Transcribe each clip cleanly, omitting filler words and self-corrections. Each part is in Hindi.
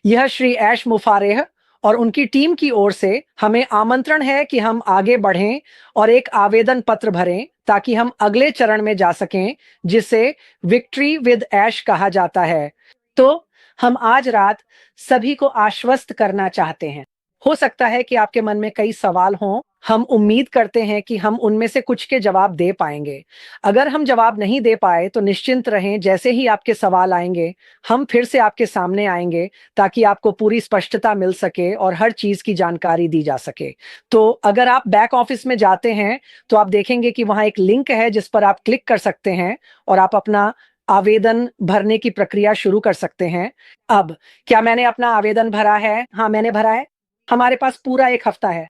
यह श्री ऐश मुफारेह और उनकी टीम की ओर से हमें आमंत्रण है कि हम आगे बढ़ें और एक आवेदन पत्र भरें ताकि हम अगले चरण में जा सकें, जिसे विक्ट्री विद ऐश कहा जाता है। तो हम आज रात सभी को आश्वस्त करना चाहते हैं। हो सकता है कि आपके मन में कई सवाल हों। हम उम्मीद करते हैं कि हम उनमें से कुछ के जवाब दे पाएंगे। अगर हम जवाब नहीं दे पाए तो निश्चिंत रहें, जैसे ही आपके सवाल आएंगे हम फिर से आपके सामने आएंगे ताकि आपको पूरी स्पष्टता मिल सके और हर चीज की जानकारी दी जा सके। तो अगर आप बैक ऑफिस में जाते हैं तो आप देखेंगे कि वहां एक लिंक है जिस पर आप क्लिक कर सकते हैं और आप अपना आवेदन भरने की प्रक्रिया शुरू कर सकते हैं। अब क्या मैंने अपना आवेदन भरा है? हाँ, मैंने भरा है। हमारे पास पूरा 1 हफ्ता है।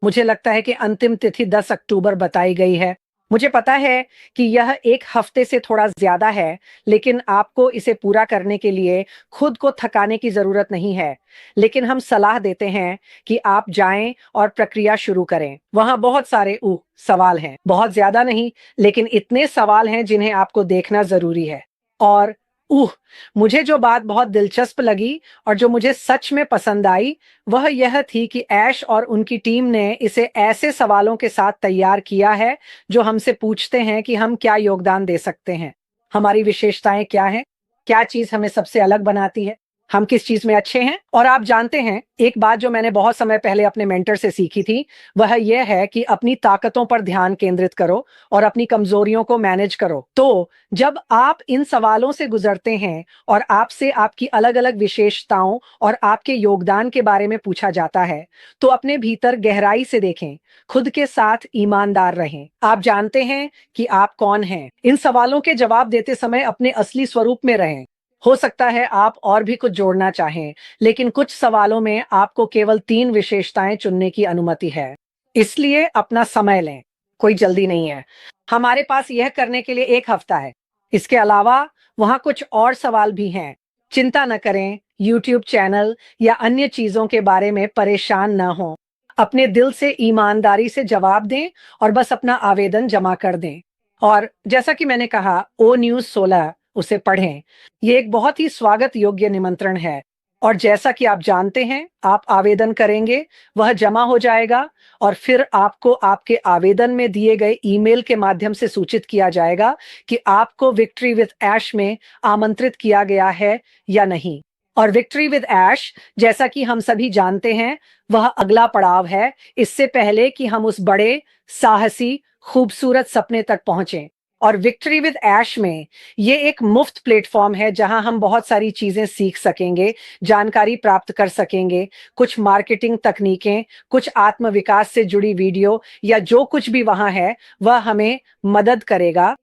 मुझे लगता है कि अंतिम तिथि 10 अक्टूबर बताई गई है। मुझे पता है कि यह 1 हफ्ते से थोड़ा ज़्यादा है, लेकिन आपको इसे पूरा करने के लिए खुद को थकाने की ज़रूरत नहीं है। लेकिन हम सलाह देते हैं कि आप जाएँ और प्रक्रिया शुरू करें। वहाँ बहुत सारे सवाल हैं। बहुत ज़्यादा नहीं, लेकिन इतने सवाल हैं जिन्हें आपको देखना ज़रूरी है। और उह! मुझे जो बात बहुत दिलचस्प लगी और जो मुझे सच में पसंद आई, वह यह थी कि ऐश और उनकी टीम ने इसे ऐसे सवालों के साथ तैयार किया है, जो हमसे पूछते हैं कि हम क्या योगदान दे सकते हैं। हमारी विशेषताएँ क्या हैं? क्या चीज़ हमें सबसे अलग बनाती है? हम किस चीज़ में अच्छे हैं? और आप जानते हैं, एक बात जो मैंने बहुत समय पहले अपने मेंटर से सीखी थी, वह यह है कि अपनी ताकतों पर ध्यान केंद्रित करो और अपनी कमज़ोरियों को मैनेज करो। तो जब आप इन सवालों से गुज़रते हैं और आपसे आपकी अलग-अलग विशेषताओं और आपके योगदान के बारे में पूछा जाता है, तो अपने भीतर गहराई से देखें, खुद के साथ ईमानदार रहें। आप जानते हैं कि आप कौन हैं। इन सवालों के जवाब देते समय अपने असली स्वरूप में रहें। हो सकता है आप और भी कुछ जोड़ना चाहें, लेकिन कुछ सवालों में आपको केवल 3 विशेषताएँ चुनने की अनुमति है। इसलिए अपना समय लें, कोई जल्दी नहीं है। हमारे पास यह करने के लिए 1 हफ्ता है। इसके अलावा वहाँ कुछ और सवाल भी हैं। चिंता न करें, यूट्यूब चैनल या अन्य चीज़ों के बारे में परेशान न हों। अपने दिल से ईमानदारी से जवाब दें और बस अपना आवेदन जमा कर दें। और जैसा कि मैंने कहा, ओ न्यूज़ 16 उसे पढ़ें। ये एक बहुत ही स्वागत योग्य निमंत्रण है और जैसा कि आप जानते हैं, आप आवेदन करेंगे, वह जमा हो जाएगा और फिर आपको आपके आवेदन में दिए गए ईमेल के माध्यम से सूचित किया जाएगा कि आपको विक्ट्री विद ऐश में आमंत्रित किया गया है या नहीं। और विक्ट्री विद ऐश, जैसा कि हम सभी जानते हैं, वह अगला पड़ाव है, इससे पहले कि हम उस बड़े, साहसी, खूबसूरत सपने तक पहुंचें। और विक्ट्री विद ऐश में ये एक मुफ्त प्लेटफॉर्म है जहां हम बहुत सारी चीजें सीख सकेंगे, जानकारी प्राप्त कर सकेंगे, कुछ मार्केटिंग तकनीकें, कुछ आत्म विकास से जुड़ी वीडियो या जो कुछ भी वहां है, वह हमें मदद करेगा।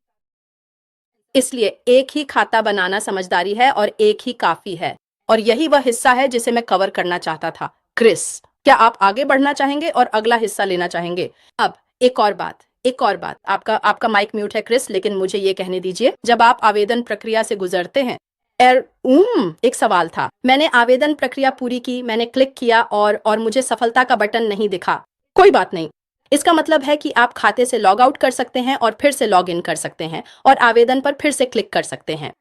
इसलिए एक ही खाता बनाना समझदारी है और एक ही काफी है। और यही वह हिस्सा है जिसे मैं कवर करना चाहता था। क्रिस, क्या आप आगे बढ़ना चाहेंगे और अगला हिस्सा लेना चाहेंगे? अब एक और बात, आपका माइक म्यूट है क्रिस, लेकिन मुझे ये कहने दीजिए, जब आप आवेदन प्रक्रिया से गुजरते हैं, एक सवाल था। मैंने आवेदन प्रक्रिया पूरी की, मैंने क्लिक किया और मुझे सफलता का बटन नहीं दिखा। कोई बात नहीं। इसका मतलब है कि आप खाते से लॉग आउट कर सकते हैं और फिर से लॉग इन कर सकते हैं और आवेदन पर फिर से क्लिक कर सकते हैं।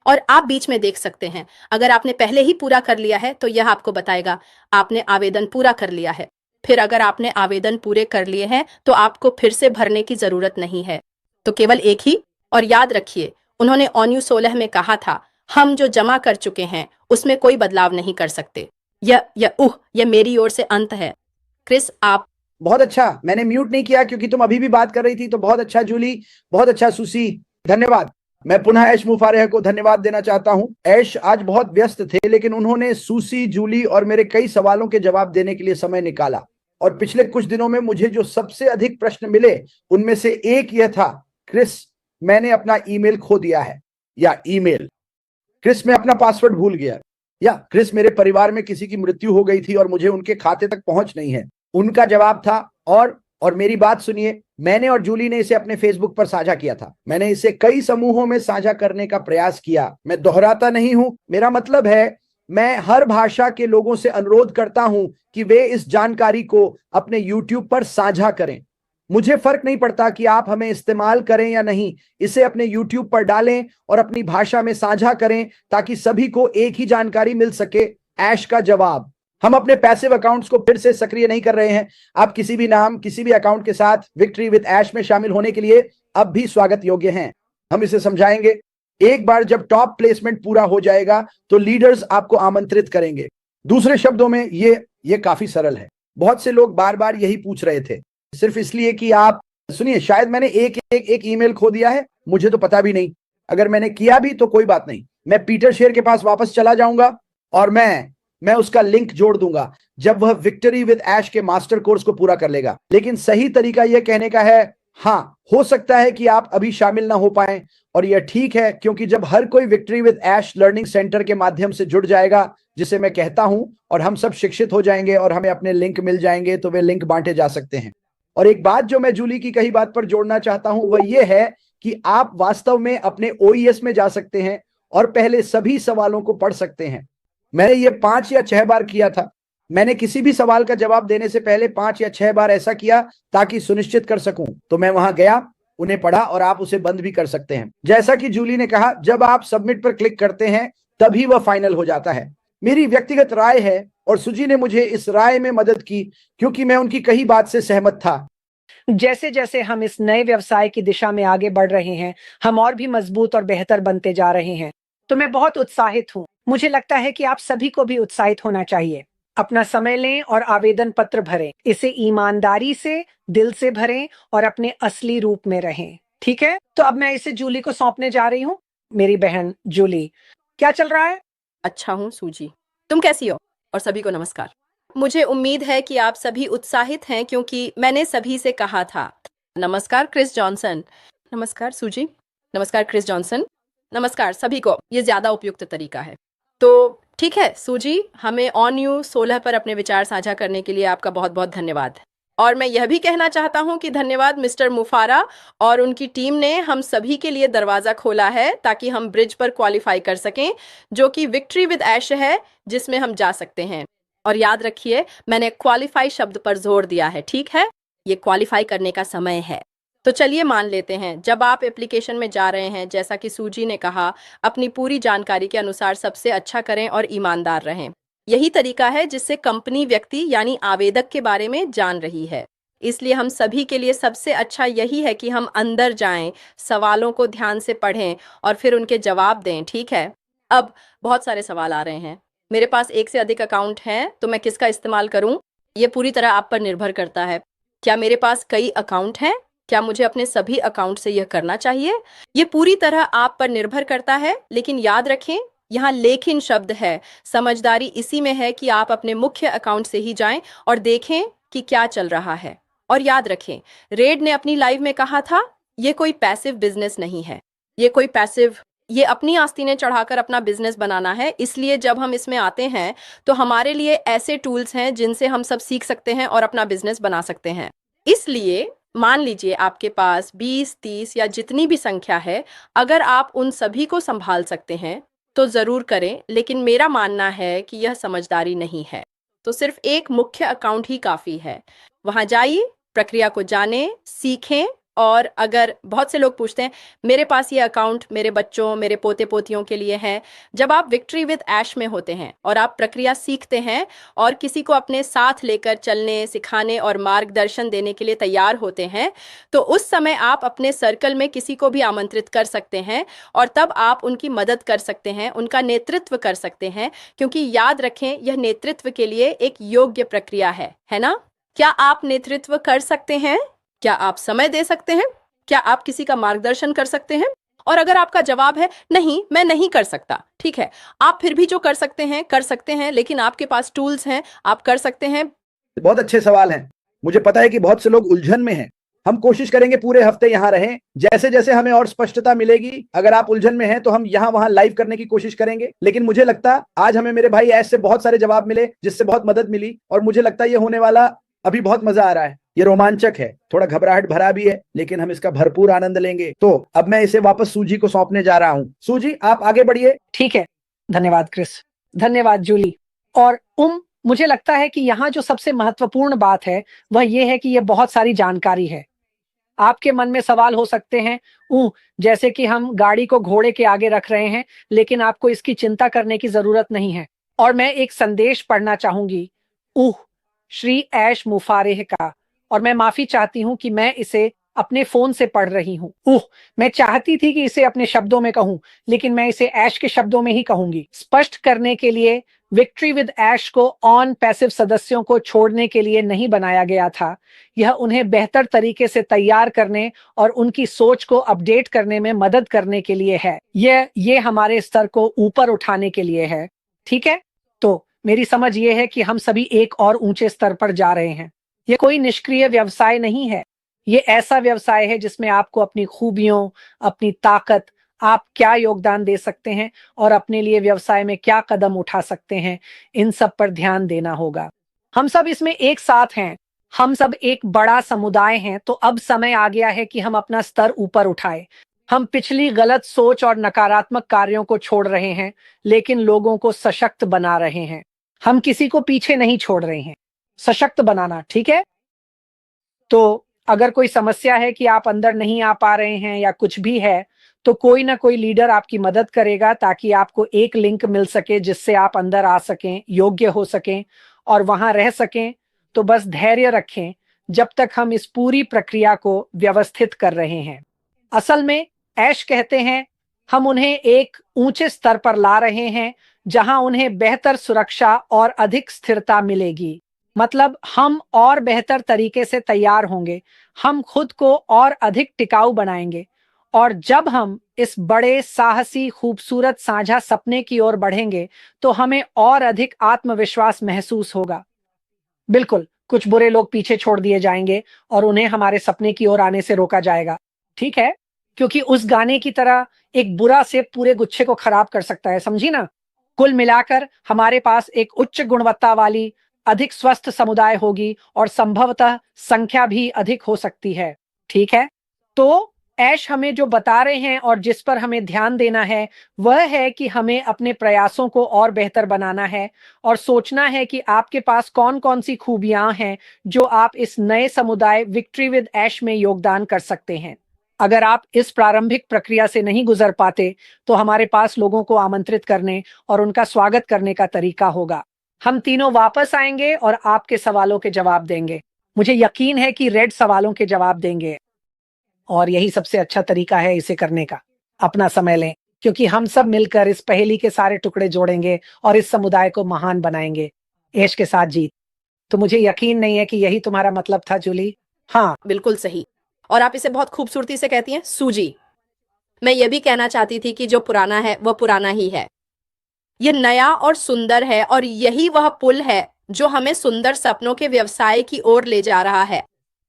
और आप बीच में देख सकते हैं, अगर आपने पहले ही पूरा कर लिया है तो यह आपको बताएगा आपने आवेदन पूरा कर लिया है। फिर अगर आपने आवेदन पूरे कर लिए हैं तो आपको फिर से भरने की जरूरत नहीं है, तो केवल एक ही। और याद रखिए, उन्होंने ONU 16 में कहा था, हम जो जमा कर चुके हैं उसमें कोई बदलाव नहीं कर सकते। यह मेरी ओर से अंत है। क्रिस, आप। बहुत अच्छा, मैंने म्यूट नहीं किया क्योंकि तुम अभी भी बात कर रही थी। तो बहुत अच्छा जूली, बहुत अच्छा सुसी, धन्यवाद। मैं पुनः ऐश मुफारेह को धन्यवाद देना चाहता हूं। ऐश आज बहुत व्यस्त थे, लेकिन उन्होंने सुसी, जूली और मेरे कई सवालों के जवाब देने के लिए समय निकाला। और पिछले कुछ दिनों में मुझे जो सबसे अधिक प्रश्न मिले उनमें से एक यह था, क्रिस, मैंने अपना ईमेल खो दिया है, या ईमेल, क्रिस, मैं अपना पासवर्ड भूल गया, या क्रिस, मेरे परिवार में किसी की मृत्यु हो गई थी और मुझे उनके खाते तक पहुंच नहीं है। उनका जवाब था और मेरी बात सुनिए, मैंने और जूली ने इसे अपने फेसबुक पर साझा किया था। मैंने इसे कई समूहों में साझा करने का प्रयास किया। मैं दोहराता नहीं हूं, मेरा मतलब है मैं हर भाषा के लोगों से अनुरोध करता हूं कि वे इस जानकारी को अपने YouTube पर साझा करें। मुझे फर्क नहीं पड़ता कि आप हमें इस्तेमाल करें या नहीं, इसे अपने YouTube पर डालें और अपनी भाषा में साझा करें ताकि सभी को एक ही जानकारी मिल सके। ऐश का जवाब। हम अपने पैसिव अकाउंट्स को फिर से सक्रिय नहीं कर रहे हैं। आप किसी भी नाम, किसी भी अकाउंट के साथ विक्ट्री विद ऐश में शामिल होने के लिए अब भी स्वागत योग्य हैं। हम इसे समझाएंगे। एक बार जब टॉप प्लेसमेंट पूरा हो जाएगा तो लीडर्स आपको आमंत्रित करेंगे। दूसरे शब्दों में ये काफी सरल है। बहुत से लोग बार बार यही पूछ रहे थे, सिर्फ इसलिए कि आप सुनिए, शायद मैंने एक ईमेल खो दिया है, मुझे तो पता भी नहीं। अगर मैंने किया भी तो कोई बात नहीं, मैं पीटर शेर के पास वापस चला जाऊंगा और मैं उसका लिंक जोड़ दूंगा जब वह विक्ट्री विद ऐश के मास्टर कोर्स को पूरा कर लेगा। लेकिन सही तरीका यह कहने का है, हाँ, हो सकता है कि आप अभी शामिल ना हो पाए, और यह ठीक है, क्योंकि जब हर कोई victory with ash learning centre के माध्यम से जुड़ जाएगा, जिसे मैं कहता हूं, और हम सब शिक्षित हो जाएंगे और हमें अपने लिंक मिल जाएंगे, तो वे लिंक बांटे जा सकते हैं। और एक बात जो मैं जूली की कही बात पर जोड़ना चाहता हूं वह यह है कि आप वास्तव में अपने OES में जा सकते हैं और पहले सभी सवालों को पढ़ सकते हैं। मैंने ये 5 या 6 बार किया था। मैंने किसी भी सवाल का जवाब देने से पहले 5 या 6 बार ऐसा किया ताकि सुनिश्चित कर सकूं। तो मैं वहां गया, उन्हें पढ़ा, और आप उसे बंद भी कर सकते हैं। जैसा कि जूली ने कहा, जब आप सबमिट पर क्लिक करते हैं तभी वह फाइनल हो जाता है। मेरी व्यक्तिगत राय है, और सुजी ने मुझे इस राय में मदद की क्योंकि मैं उनकी कही बात से सहमत था। जैसे जैसे हम इस नए व्यवसाय की दिशा में आगे बढ़ रहे हैं, हम और भी मजबूत और बेहतर बनते जा रहे हैं। तो मैं बहुत उत्साहित हूँ। मुझे लगता है कि आप सभी को भी उत्साहित होना चाहिए। अपना समय लें और आवेदन पत्र भरें। इसे ईमानदारी से, दिल से भरें और अपने असली रूप में रहें। ठीक है, तो अब मैं इसे जूली को सौंपने जा रही हूँ। मेरी बहन जूली, क्या चल रहा है? अच्छा हूँ सूजी, तुम कैसी हो? और सभी को नमस्कार। मुझे उम्मीद है कि आप सभी उत्साहित हैं क्योंकि मैंने सभी से कहा था। नमस्कार क्रिस जॉनसन। नमस्कार सूजी। नमस्कार क्रिस जॉनसन। नमस्कार सभी को। ये ज्यादा उपयुक्त तरीका है। तो ठीक है सूजी, हमें ऑन यू 16 पर अपने विचार साझा करने के लिए आपका बहुत बहुत धन्यवाद। और मैं यह भी कहना चाहता हूं कि धन्यवाद मिस्टर मुफारा और उनकी टीम ने हम सभी के लिए दरवाजा खोला है ताकि हम ब्रिज पर क्वालिफाई कर सकें, जो कि विक्ट्री विद ऐश है, जिसमें हम जा सकते हैं। और याद रखिए, मैंने क्वालिफाई शब्द पर जोर दिया है, ठीक है? ये क्वालिफाई करने का समय है। तो चलिए मान लेते हैं, जब आप एप्लीकेशन में जा रहे हैं, जैसा कि सूजी ने कहा, अपनी पूरी जानकारी के अनुसार सबसे अच्छा करें और ईमानदार रहें। यही तरीका है जिससे कंपनी व्यक्ति यानी आवेदक के बारे में जान रही है। इसलिए हम सभी के लिए सबसे अच्छा यही है कि हम अंदर जाएं, सवालों को ध्यान से पढ़ें और फिर उनके जवाब दें, ठीक है? अब बहुत सारे सवाल आ रहे हैं। मेरे पास एक से अधिक अकाउंट हैं, तो मैं किसका इस्तेमाल करूं? ये पूरी तरह आप पर निर्भर करता है। क्या मेरे पास कई अकाउंट हैं? क्या मुझे अपने सभी अकाउंट से यह करना चाहिए? ये पूरी तरह आप पर निर्भर करता है, लेकिन याद रखें, यहाँ लेकिन शब्द है। समझदारी इसी में है कि आप अपने मुख्य अकाउंट से ही जाएं और देखें कि क्या चल रहा है। और याद रखें, रेड ने अपनी लाइव में कहा था, ये कोई पैसिव बिजनेस नहीं है। ये अपनी आस्तीनें चढ़ाकर अपना बिजनेस बनाना है। इसलिए जब हम इसमें आते हैं तो हमारे लिए ऐसे टूल्स हैं जिनसे हम सब सीख सकते हैं और अपना बिजनेस बना सकते हैं। इसलिए मान लीजिए आपके पास 20, 30 या जितनी भी संख्या है, अगर आप उन सभी को संभाल सकते हैं तो जरूर करें, लेकिन मेरा मानना है कि यह समझदारी नहीं है। तो सिर्फ एक मुख्य अकाउंट ही काफी है। वहां जाइए, प्रक्रिया को जानें, सीखें। और अगर बहुत से लोग पूछते हैं, मेरे पास ये अकाउंट मेरे बच्चों, मेरे पोते पोतियों के लिए है। जब आप विक्ट्री विद ऐश में होते हैं और आप प्रक्रिया सीखते हैं और किसी को अपने साथ लेकर चलने, सिखाने और मार्गदर्शन देने के लिए तैयार होते हैं, तो उस समय आप अपने सर्कल में किसी को भी आमंत्रित कर सकते हैं और तब आप उनकी मदद कर सकते हैं, उनका नेतृत्व कर सकते हैं, क्योंकि याद रखें, यह नेतृत्व के लिए एक योग्य प्रक्रिया है ना? क्या आप नेतृत्व कर सकते हैं? क्या आप समय दे सकते हैं? क्या आप किसी का मार्गदर्शन कर सकते हैं? और अगर आपका जवाब है नहीं, मैं नहीं कर सकता, ठीक है, आप फिर भी जो कर सकते हैं, लेकिन आपके पास टूल्स हैं, आप कर सकते हैं। बहुत अच्छे सवाल हैं। मुझे पता है कि बहुत से लोग उलझन में हैं। हम कोशिश करेंगे पूरे हफ्ते यहाँ रहें। जैसे जैसे हमें और स्पष्टता मिलेगी, अगर आप उलझन में हैं तो हम यहाँ वहां लाइव करने की कोशिश करेंगे। लेकिन मुझे लगता आज हमें मेरे भाई ऐश से बहुत सारे जवाब मिले, जिससे बहुत मदद मिली, और मुझे लगता है ये होने वाला अभी बहुत मजा आ रहा है। ये रोमांचक है, थोड़ा घबराहट भरा भी है, लेकिन हम इसका भरपूर आनंद लेंगे। तो अब मैं इसे वापस सूजी को सौंपने जा रहा हूँ। सूजी, आप आगे बढ़िए। ठीक है, धन्यवाद क्रिस, धन्यवाद जूली। और मुझे लगता है कि यहाँ जो सबसे महत्वपूर्ण बात है वह यह है कि यह बहुत सारी जानकारी है। आपके मन में सवाल हो सकते हैं, जैसे कि हम गाड़ी को घोड़े के आगे रख रहे हैं, लेकिन आपको इसकी चिंता करने की जरूरत नहीं है। और मैं एक संदेश पढ़ना चाहूंगी श्री ऐश मुफारेह का, और मैं माफी चाहती हूं कि मैं इसे अपने फोन से पढ़ रही हूं। मैं चाहती थी कि इसे अपने शब्दों में कहूं, लेकिन मैं इसे ऐश के शब्दों में ही कहूंगी। स्पष्ट करने के लिए, विक्ट्री विद ऐश को ऑन पैसिव सदस्यों को छोड़ने के लिए नहीं बनाया गया था। यह उन्हें बेहतर तरीके से तैयार करने और उनकी सोच को अपडेट करने में मदद करने के लिए है। ये हमारे स्तर को ऊपर उठाने के लिए है। ठीक है, तो मेरी समझ ये है कि हम सभी एक और ऊंचे स्तर पर जा रहे हैं। यह कोई निष्क्रिय व्यवसाय नहीं है। ये ऐसा व्यवसाय है जिसमें आपको अपनी खूबियों, अपनी ताकत, आप क्या योगदान दे सकते हैं और अपने लिए व्यवसाय में क्या कदम उठा सकते हैं, इन सब पर ध्यान देना होगा। हम सब इसमें एक साथ हैं। हम सब एक बड़ा समुदाय हैं। तो अब समय आ गया है कि हम अपना स्तर ऊपर उठाएं। हम पिछली गलत सोच और नकारात्मक कार्यों को छोड़ रहे हैं, लेकिन लोगों को सशक्त बना रहे हैं। हम किसी को पीछे नहीं छोड़ रहे हैं। सशक्त बनाना, ठीक है? तो अगर कोई समस्या है कि आप अंदर नहीं आ पा रहे हैं या कुछ भी है, तो कोई ना कोई लीडर आपकी मदद करेगा ताकि आपको एक लिंक मिल सके जिससे आप अंदर आ सकें, योग्य हो सकें और वहां रह सकें। तो बस धैर्य रखें जब तक हम इस पूरी प्रक्रिया को व्यवस्थित कर रहे हैं। असल में ऐश कहते हैं, हम उन्हें एक ऊंचे स्तर पर ला रहे हैं जहां उन्हें बेहतर सुरक्षा और अधिक स्थिरता मिलेगी। मतलब हम और बेहतर तरीके से तैयार होंगे, हम खुद को और अधिक टिकाऊ बनाएंगे, और जब हम इस बड़े साहसी खूबसूरत साझा सपने की ओर बढ़ेंगे तो हमें और अधिक आत्मविश्वास महसूस होगा। बिल्कुल, कुछ बुरे लोग पीछे छोड़ दिए जाएंगे और उन्हें हमारे सपने की ओर आने से रोका जाएगा। ठीक है, क्योंकि उस गाने की तरह एक बुरा सेब पूरे गुच्छे को खराब कर सकता है, समझी ना? कुल मिलाकर हमारे पास एक उच्च गुणवत्ता वाली अधिक स्वस्थ समुदाय होगी और संभवतः संख्या भी अधिक हो सकती है। ठीक है, तो ऐश हमें जो बता रहे हैं और जिस पर हमें ध्यान देना है वह है कि हमें अपने प्रयासों को और बेहतर बनाना है और सोचना है कि आपके पास कौन कौन सी खूबियां हैं जो आप इस नए समुदाय विक्ट्री विद ऐश में योगदान कर सकते हैं। अगर आप इस प्रारंभिक प्रक्रिया से नहीं गुजर पाते तो हमारे पास लोगों को आमंत्रित करने और उनका स्वागत करने का तरीका होगा। हम तीनों वापस आएंगे और आपके सवालों के जवाब देंगे। मुझे यकीन है कि रेड सवालों के जवाब देंगे, और यही सबसे अच्छा तरीका है इसे करने का। अपना समय लें, क्योंकि हम सब मिलकर इस पहेली के सारे टुकड़े जोड़ेंगे और इस समुदाय को महान बनाएंगे। ऐश के साथ जीत। तो मुझे यकीन नहीं है कि यही तुम्हारा मतलब था, जूली। हाँ, बिल्कुल सही। और आप इसे बहुत खूबसूरती से कहती हैं सूजी। मैं ये भी कहना चाहती थी कि जो पुराना है वह पुराना ही है। यह नया और सुंदर है, और यही वह पुल है जो हमें सुंदर सपनों के व्यवसाय की ओर ले जा रहा है।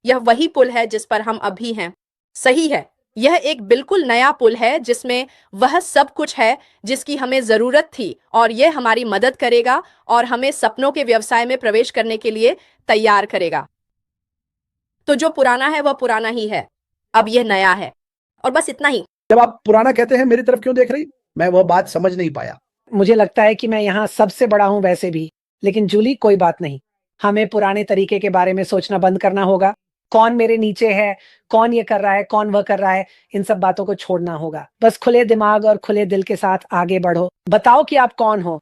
यह वही पुल है जिस पर हम अभी हैं। सही है, यह एक बिल्कुल नया पुल है जिसमें वह सब कुछ है जिसकी हमें जरूरत थी, और यह हमारी मदद करेगा और हमें सपनों के व्यवसाय में प्रवेश करने के लिए तैयार करेगा। तो जो पुराना है वह पुराना ही है, अब यह नया है, और बस इतना ही। जब आप पुराना कहते हैं मेरी तरफ क्यों देख रही? मैं वह बात समझ नहीं पाया। मुझे लगता है कि मैं यहाँ सबसे बड़ा हूँ वैसे भी, लेकिन जूली कोई बात नहीं। हमें पुराने तरीके के बारे में सोचना बंद करना होगा। कौन मेरे नीचे है, कौन ये कर रहा है, कौन वह कर रहा है, इन सब बातों को छोड़ना होगा। बस खुले दिमाग और खुले दिल के साथ आगे बढ़ो। बताओ कि आप कौन हो।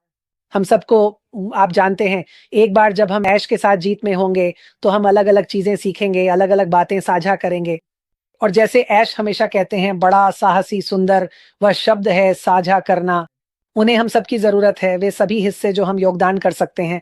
हम सबको, आप जानते हैं, एक बार जब हम ऐश के साथ जीत में होंगे तो हम अलग अलग चीजें सीखेंगे, अलग अलग बातें साझा करेंगे। और जैसे ऐश हमेशा कहते हैं, बड़ा साहसी सुंदर वह शब्द है साझा करना। उन्हें हम सबकी जरूरत है, वे सभी हिस्से जो हम योगदान कर सकते हैं।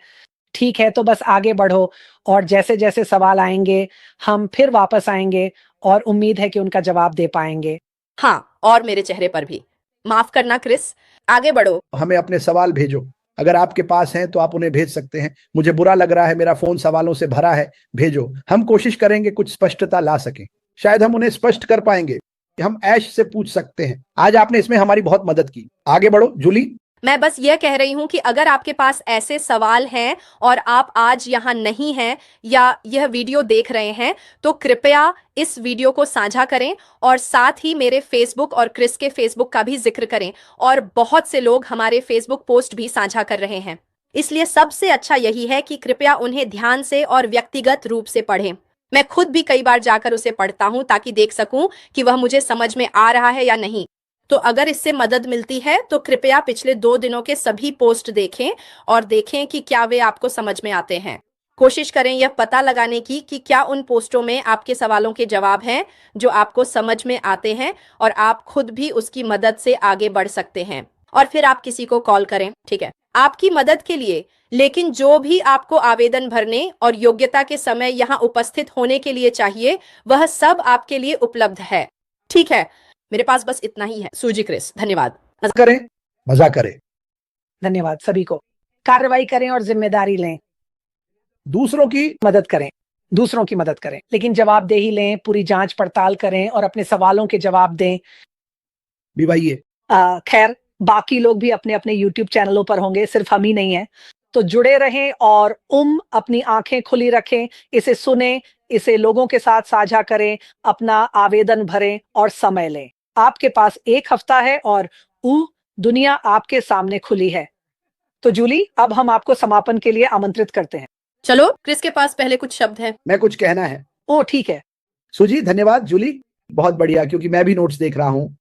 ठीक है, तो बस आगे बढ़ो, और जैसे जैसे सवाल आएंगे हम फिर वापस आएंगे और उम्मीद है कि उनका जवाब दे पाएंगे। हाँ, और मेरे चेहरे पर भी। माफ करना क्रिस, आगे बढ़ो। हमें अपने सवाल भेजो। अगर आपके पास हैं तो आप उन्हें भेज सकते हैं। मुझे बुरा लग रहा है, मेरा फोन सवालों से भरा है। भेजो, हम कोशिश करेंगे कुछ स्पष्टता ला सकें। शायद हम उन्हें स्पष्ट कर पाएंगे। हम ऐश से पूछ सकते हैं। आज आपने इसमें हमारी बहुत मदद की। आगे बढ़ो जूली। मैं बस यह कह रही हूं कि अगर आपके पास ऐसे सवाल हैं और आप आज यहाँ नहीं हैं या यह वीडियो देख रहे हैं, तो कृपया इस वीडियो को साझा करें और साथ ही मेरे फेसबुक और क्रिस के फेसबुक का भी जिक्र करें। और बहुत से लोग हमारे फेसबुक पोस्ट भी साझा कर रहे हैं, इसलिए सबसे अच्छा यही है कि कृपया उन्हें ध्यान से और व्यक्तिगत रूप से पढ़ें। मैं खुद भी कई बार जाकर उसे पढ़ता हूं ताकि देख सकूं कि वह मुझे समझ में आ रहा है या नहीं। तो अगर इससे मदद मिलती है तो कृपया पिछले 2 दिनों के सभी पोस्ट देखें और देखें कि क्या वे आपको समझ में आते हैं। कोशिश करें यह पता लगाने की कि क्या उन पोस्टों में आपके सवालों के जवाब हैं जो आपको समझ में आते हैं और आप खुद भी उसकी मदद से आगे बढ़ सकते हैं। और फिर आप किसी को कॉल करें, ठीक है, आपकी मदद के लिए। लेकिन जो भी आपको आवेदन भरने और योग्यता के समय यहाँ उपस्थित होने के लिए चाहिए, वह सब आपके लिए उपलब्ध है। ठीक है, मेरे पास बस इतना ही है। सूजी क्रिस, धन्यवाद। करें, मजा करें। धन्यवाद सभी को। कार्रवाई करें और जिम्मेदारी लें, दूसरों की मदद करें, दूसरों की मदद करें, लेकिन जवाबदेही लें, पूरी जांच पड़ताल करें और अपने सवालों के जवाब दें। विवाहिए। खैर, बाकी लोग भी अपने अपने YouTube चैनलों पर होंगे, सिर्फ हम ही नहीं है। तो जुड़े रहें और अपनी आंखें खुली रखें, इसे सुने, इसे लोगों के साथ साझा करें, अपना आवेदन भरें और समय लें। आपके पास 1 हफ्ता है और दुनिया आपके सामने खुली है। तो जूली, अब हम आपको समापन के लिए आमंत्रित करते हैं। चलो, क्रिस के पास पहले कुछ शब्द हैं। मैं कुछ कहना है। ओ ठीक है। सूजी, धन्यवाद। जूली, बहुत बढ़िया, क्योंकि मैं भी नोट्स देख रहा हूँ।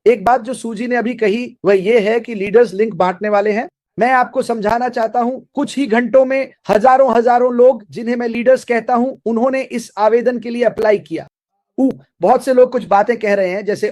एक बात जो सूजी ने अभी कही वह ये है कि लीडर्स लिंक बांटने वाले हैं। मैं आपको समझाना चाहता हूं, कुछ ही घंटों में हजारों लोग, जिन्हें मैं लीडर्स कहता हूं, उन्होंने इस आवेदन के लिए अप्लाई किया। बहुत से लोग कुछ बातें कह रहे हैं जैसे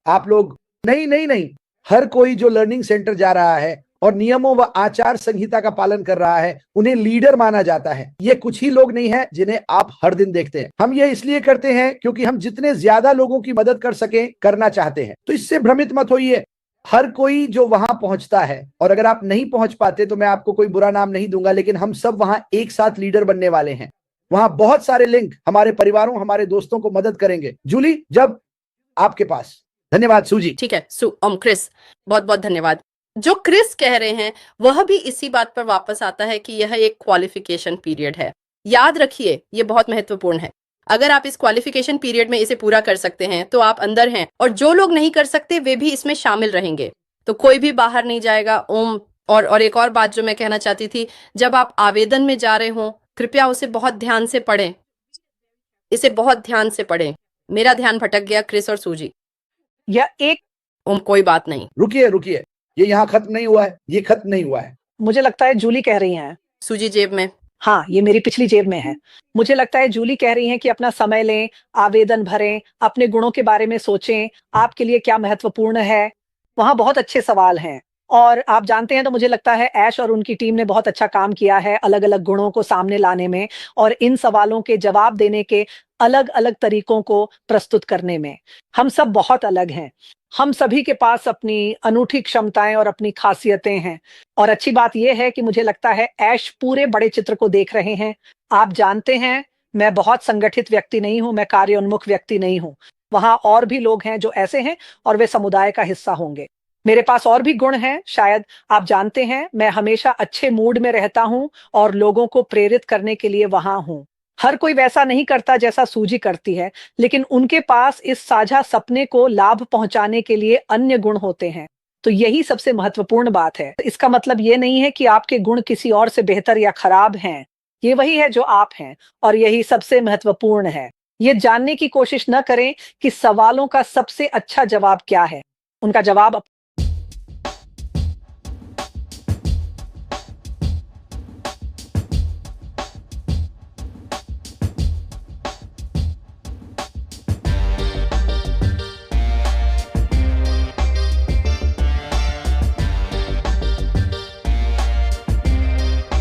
आप लोग नहीं, हर कोई जो लर्निंग सेंटर जा रहा है और नियमों व आचार संहिता का पालन कर रहा है, उन्हें लीडर माना जाता है। ये कुछ ही लोग नहीं है जिन्हें आप हर दिन देखते हैं। हम ये इसलिए करते हैं क्योंकि हम जितने ज्यादा लोगों की मदद कर सके करना चाहते हैं। तो इससे भ्रमित मत होइए, हर कोई जो वहां पहुंचता है, और अगर आप नहीं पहुंच पाते तो मैं आपको कोई बुरा नाम नहीं दूंगा, लेकिन हम सब वहां एक साथ लीडर बनने वाले हैं। वहां बहुत सारे लिंक हमारे परिवारों, हमारे दोस्तों को मदद करेंगे। जूली, जब आपके पास। धन्यवाद सूजी। ठीक है, क्रिस, बहुत बहुत धन्यवाद। जो क्रिस कह रहे हैं वह भी इसी बात पर वापस आता है कि यह एक क्वालिफिकेशन पीरियड है। याद रखिए, यह बहुत महत्वपूर्ण है। अगर आप इस क्वालिफिकेशन पीरियड में इसे पूरा कर सकते हैं तो आप अंदर हैं, और जो लोग नहीं कर सकते वे भी इसमें शामिल रहेंगे। तो कोई भी बाहर नहीं जाएगा। और एक और बात जो मैं कहना चाहती थी, जब आप आवेदन में जा रहे हो, कृपया उसे बहुत ध्यान से पढ़ें, इसे बहुत ध्यान से पढ़ें। मेरा ध्यान भटक गया, क्रिस और सूजी। कोई बात नहीं, रुकिए, ये यहाँ खत्म नहीं हुआ है, ये खत्म नहीं हुआ है। मुझे लगता है जूली कह रही हैं। सूजी जेब में। हाँ, ये मेरी पिछली जेब में है। मुझे लगता है जूली कह रही हैं कि अपना समय लें, आवेदन भरें, अपने गुणों के बारे में सोचें, आपके लिए क्या महत्वपूर्ण है। वहाँ बहुत अच्छे सवाल हैं और आप जानते हैं, तो मुझे लगता है ऐश और उनकी टीम ने बहुत अच्छा काम किया है अलग-अलग गुणों को सामने लाने में और इन सवालों के जवाब देने के अलग-अलग तरीकों को प्रस्तुत करने में। हम सब बहुत अलग हैं। हम सभी के पास अपनी अनूठी क्षमताएं और अपनी खासियतें हैं और अच्छी बात यह है कि मुझे लगता है ऐश पूरे बड़े चित्र को देख रहे हैं। आप जानते हैं, मैं बहुत संगठित व्यक्ति नहीं हूं, मैं कार्योन्मुख व्यक्ति नहीं हूं। वहां और भी लोग हैं जो ऐसे हैं और वे समुदाय का हिस्सा होंगे। मेरे पास और भी गुण हैं, शायद आप जानते हैं, मैं हमेशा अच्छे मूड में रहता हूं और लोगों को प्रेरित करने के लिए वहां हूं। हर कोई वैसा नहीं करता जैसा सूजी करती है, लेकिन उनके पास इस साझा सपने को लाभ पहुंचाने के लिए अन्य गुण होते हैं। तो यही सबसे महत्वपूर्ण बात है। इसका मतलब ये नहीं है कि आपके गुण किसी और से बेहतर या खराब हैं। ये वही है जो आप हैं और यही सबसे महत्वपूर्ण है। ये जानने की कोशिश न करें कि सवालों का सबसे अच्छा जवाब क्या है। उनका जवाब